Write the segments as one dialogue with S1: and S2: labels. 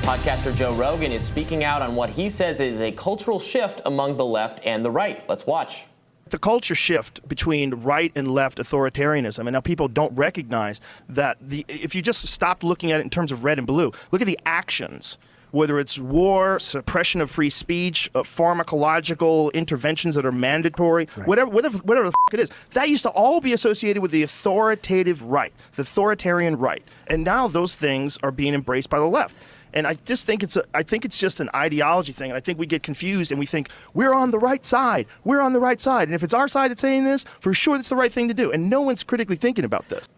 S1: Podcaster Joe Rogan is speaking out on what he says is a cultural shift among the left and the right. Let's watch.
S2: The culture shift between right and left authoritarianism, and now people don't recognize that if you just stopped looking at it in terms of red and blue, look at the actions, whether it's war, suppression of free speech, pharmacological interventions that are mandatory, right. whatever the it is, that used to all be associated with the authoritative right, the authoritarian right, and now those things are being embraced by the left. And I just think it's just an ideology thing. And I think we get confused and we think we're on the right side. We're on the right side. And if it's our side that's saying this, for sure that's the right thing to do. And no one's critically thinking about this.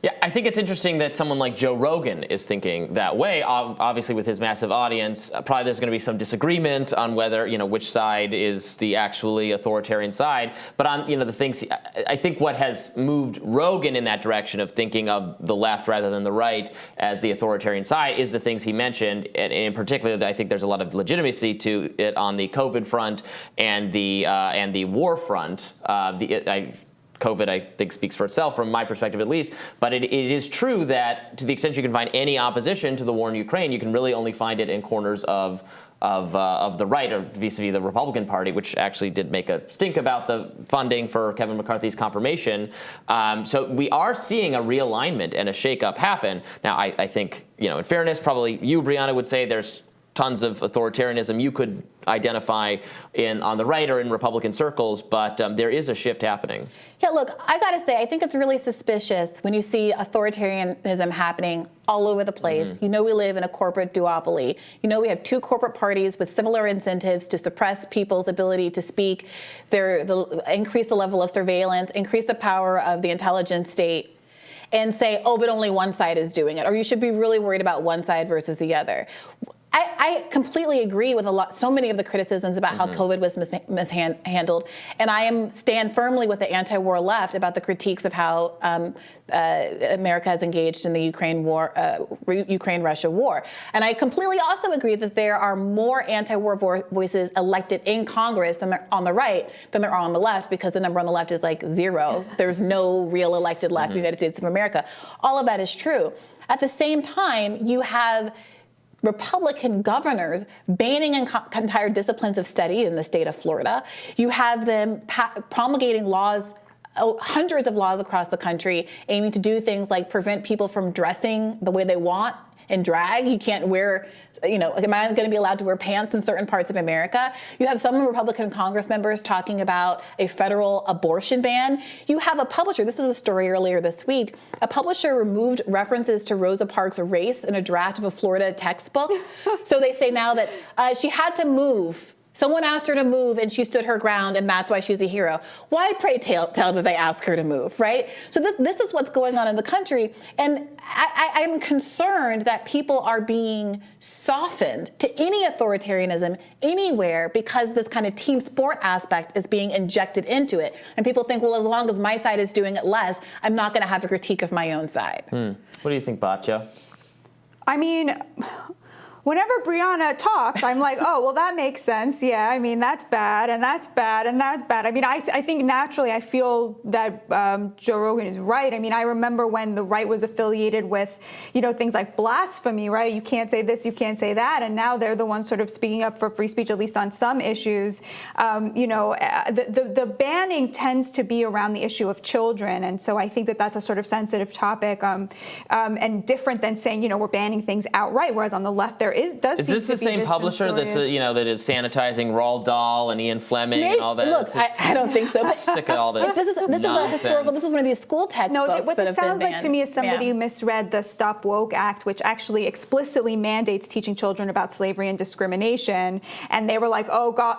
S1: Yeah, I think it's interesting that someone like Joe Rogan is thinking that way. Obviously, with his massive audience, probably there's going to be some disagreement on whether, which side is the actually authoritarian side. But on, the things, I think what has moved Rogan in that direction of thinking of the left rather than the right as the authoritarian side is the things he mentioned. And in particular, I think there's a lot of legitimacy to it on the COVID front and the war front. COVID, I think, speaks for itself from my perspective at least. But it is true that to the extent you can find any opposition to the war in Ukraine, you can really only find it in corners of the right, or vis-a-vis the Republican Party, which actually did make a stink about the funding for Kevin McCarthy's confirmation. So we are seeing a realignment and a shakeup happen. Now, I think, in fairness, probably you, Briahna, would say there's tons of authoritarianism you could identify on the right or in Republican circles, but there is a shift happening.
S3: Yeah, look, I got to say, I think it's really suspicious when you see authoritarianism happening all over the place. Mm-hmm. We live in a corporate duopoly. We have two corporate parties with similar incentives to suppress people's ability to speak, increase the level of surveillance, increase the power of the intelligence state, and say, oh, but only one side is doing it, or you should be really worried about one side versus the other. I completely agree with so many of the criticisms about how COVID was mishandled, and I stand firmly with the anti-war left about the critiques of how America has engaged in the Ukraine-Russia war. And I completely also agree that there are more anti-war voices elected in Congress than there on the right than there are on the left, because the number on the left is like zero. There's no real elected left in the United States of America. All of that is true. At the same time, you have Republican governors banning entire disciplines of study in the state of Florida. You have them promulgating laws, hundreds of laws across the country, aiming to do things like prevent people from dressing the way they want in drag. You can't wear, am I going to be allowed to wear pants in certain parts of America? You have some Republican Congress members talking about a federal abortion ban. You have a publisher, this was a story earlier this week, a publisher removed references to Rosa Parks' race in a draft of a Florida textbook. So they say now that she had to move. Someone asked her to move and she stood her ground, and that's why she's a hero. Why, pray tell did they ask her to move, right? So this is what's going on in the country. And I'm concerned that people are being softened to any authoritarianism anywhere because this kind of team sport aspect is being injected into it. And people think, well, as long as my side is doing it less, I'm not going to have a critique of my own side.
S1: What do you think, Batya?
S4: I mean, whenever Briahna talks, I'm like, oh, well, that makes sense. Yeah, I mean, that's bad, and that's bad, and that's bad. I mean, I think naturally I feel that Joe Rogan is right. I mean, I remember when the right was affiliated with, things like blasphemy, right? You can't say this, you can't say that. And now they're the ones sort of speaking up for free speech, at least on some issues. The banning tends to be around the issue of children. And so I think that that's a sort of sensitive topic and different than saying, we're banning things outright, whereas on the left there is this the same
S1: publisher that's that is sanitizing Roald Dahl and Ian Fleming and all that?
S3: Look, I don't think so.
S1: Sick of all this.
S3: This is a historical. This is one of these school textbooks.
S4: No, what this sounds like to me is somebody who misread the Stop Woke Act, which actually explicitly mandates teaching children about slavery and discrimination. And they were like, oh God,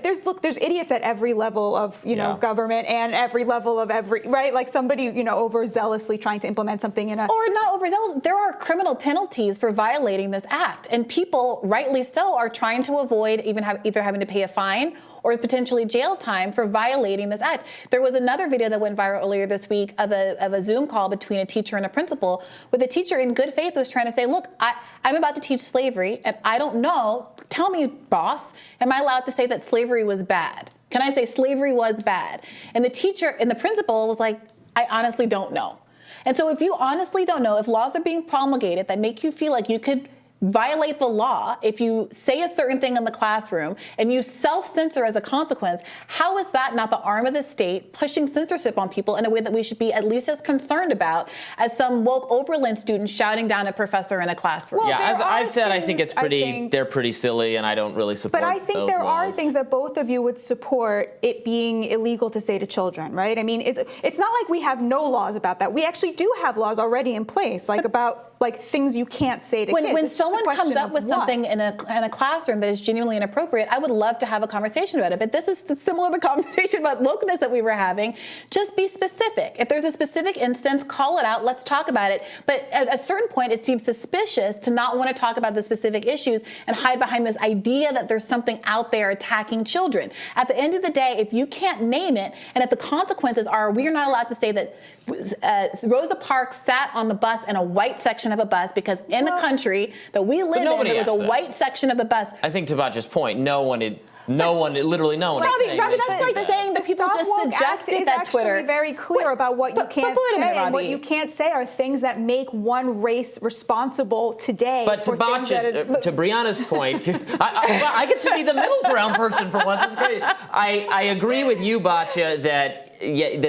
S4: there's idiots at every level of government and every level of right, like somebody overzealously trying to implement something in a
S3: or not overzealous. There are criminal penalties for violating this act. And people, rightly so, are trying to avoid either having to pay a fine or potentially jail time for violating this act. There was another video that went viral earlier this week of a Zoom call between a teacher and a principal, where the teacher in good faith was trying to say, look, I'm about to teach slavery, and I don't know. Tell me, boss, am I allowed to say that slavery was bad? Can I say slavery was bad? And the teacher and the principal was like, I honestly don't know. And so if you honestly don't know, if laws are being promulgated that make you feel like you could violate the law, if you say a certain thing in the classroom and you self-censor as a consequence, how is that not the arm of the state pushing censorship on people in a way that we should be at least as concerned about as some woke Oberlin student shouting down a professor in a classroom?
S4: Well,
S1: yeah, as I've said, I think
S4: things,
S1: it's pretty, they're pretty silly, and I don't really support
S4: But I think
S1: those
S4: there are
S1: laws.
S4: things that both of you would support it being illegal to say to children, right? I mean, it's not like we have no laws about that. We actually do have laws already in place, like about things you can't say to kids.
S3: When
S4: It's just a
S3: someone comes
S4: question
S3: up
S4: of
S3: with
S4: what.
S3: something in a classroom that is genuinely inappropriate, I would love to have a conversation about it. But this is similar to the conversation about wokeness that we were having. Just be specific. If there's a specific instance, call it out. Let's talk about it. But at a certain point, it seems suspicious to not want to talk about the specific issues and hide behind this idea that there's something out there attacking children. At the end of the day, if you can't name it, and if the consequences are we're not allowed to say that Rosa Parks sat on the bus in a white section of a bus because in the country that we live in, there was a white section of the bus.
S1: I think to Batya's point, literally no one is
S3: Robby,
S1: saying
S3: that's like saying that people just suggested that Twitter.
S4: Is very clear about what you can't say, and what
S3: Robby.
S4: you can't say are things that make one race responsible today.
S1: But to Briahna's point, I get to be the middle ground person for once. It's great. I agree with you, Batya, that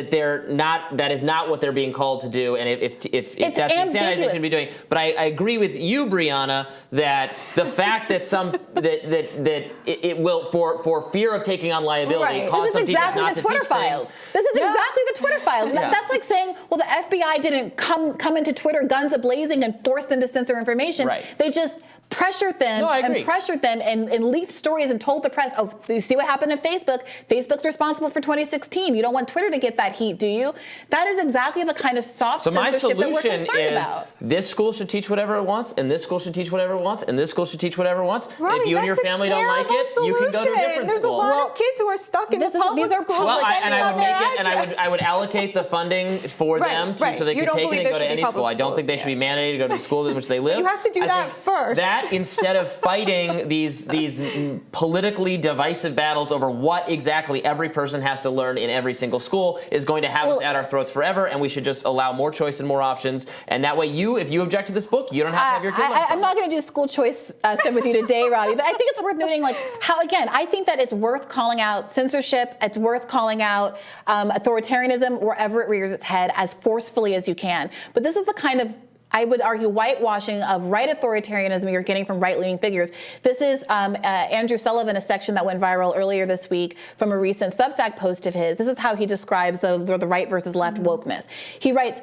S1: they're not. That is not what they're being called to do, and if that's the extent they should be doing. But I agree with you, Briahna, that the fact that it will for fear of taking on liability cause some people not to teach things.
S3: This is exactly the Twitter files. That's like saying, well, the FBI didn't come into Twitter guns a-blazing and force them to censor information.
S1: Right.
S3: They just pressured them and leaked stories and told the press, oh, you see what happened in Facebook? Facebook's responsible for 2016. You don't want Twitter to get that heat, do you? That is exactly the kind of soft censorship that we're concerned about.
S1: This school should teach whatever it wants, and this school should teach whatever it wants, and this school should teach whatever it wants.
S4: Robby,
S1: if you and your family don't like it, you can go to a different
S4: There's
S1: school.
S4: a lot of kids who are stuck in the public schools.
S1: I would allocate the funding for them so they could take it and go to any school. I don't think they should be mandated to go to the school in which they live.
S4: You have to do that first.
S1: That instead of fighting these politically divisive battles over what exactly every person has to learn in every single school is going to have us at our throats forever, and we should just allow more choice and more options. And that way, if you object to this book, you don't have to have your kid learn.
S3: I'm not going to do school choice stuff with you today, Robby, but I think it's worth noting, how again, I think that it's worth calling out censorship. It's worth calling out authoritarianism wherever it rears its head as forcefully as you can. But this is the kind of, I would argue, whitewashing of right authoritarianism you're getting from right-leaning figures. This is Andrew Sullivan, a section that went viral earlier this week from a recent Substack post of his. This is how he describes the right versus left wokeness. He writes,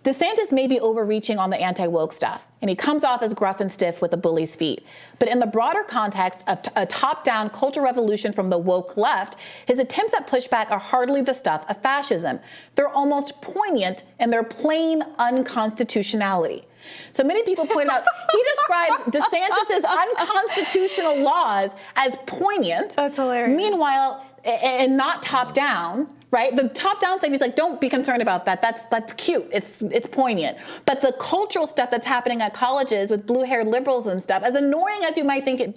S3: DeSantis may be overreaching on the anti-woke stuff, and he comes off as gruff and stiff with a bully's feet. But in the broader context of a top-down cultural revolution from the woke left, his attempts at pushback are hardly the stuff of fascism. They're almost poignant in their plain unconstitutionality. So many people point out, he describes DeSantis' unconstitutional laws as poignant.
S4: That's hilarious.
S3: Meanwhile, and not top-down, right? The top-down stuff, he's like, don't be concerned about that. That's cute. It's poignant. But the cultural stuff that's happening at colleges with blue-haired liberals and stuff, as annoying as you might think it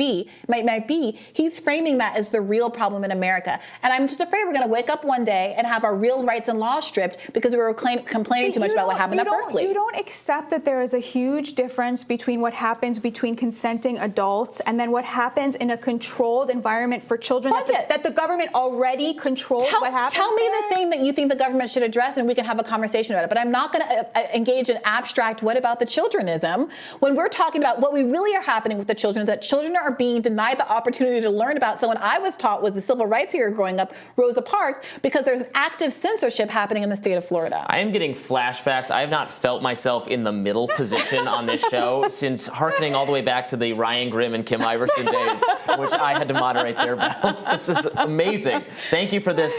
S3: might be, he's framing that as the real problem in America. And I'm just afraid we're going to wake up one day and have our real rights and laws stripped because we were complaining too much about what happened at Berkeley.
S4: You don't accept that there is a huge difference between what happens between consenting adults and then what happens in a controlled environment for children that the government already controls what happens.
S3: Tell me the thing that you think the government should address and we can have a conversation about it. But I'm not going to engage in abstract what about the childrenism when we're talking about what we really are happening with the children, that children are being denied the opportunity to learn about someone I was taught was the civil rights hero growing up, Rosa Parks, because there's active censorship happening in the state of Florida.
S1: I am getting flashbacks. I have not felt myself in the middle position on this show since hearkening all the way back to the Ryan Grimm and Kim Iverson days, which I had to moderate their battles. This is amazing. Thank you for this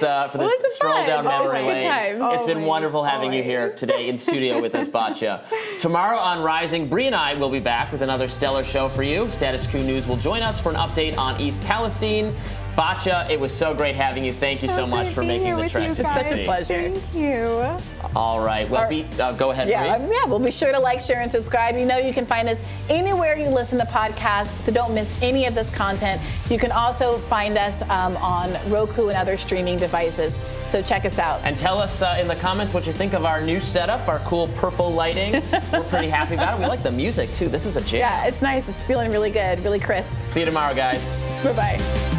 S1: stroll down memory lane. It's been wonderful having you here today in studio with us, Batya. Tomorrow on Rising, Brie and I will be back with another stellar show for you. Status Quo News will join us for an update on East Palestine. Batya, it was so great having you. Thank you so much for making the trek to
S3: Such a
S1: DC.
S3: pleasure.
S4: Thank you.
S1: All right. Well, go ahead, Brie.
S3: Well, be sure to like, share, and subscribe. You know you can find us anywhere you listen to podcasts, so don't miss any of this content. You can also find us on Roku and other streaming devices, so check us out.
S1: And tell us in the comments what you think of our new setup, our cool purple lighting. We're pretty happy about it. We like the music, too. This is a jam.
S3: Yeah, it's nice. It's feeling really good, really crisp.
S1: See you tomorrow, guys.
S3: Bye-bye.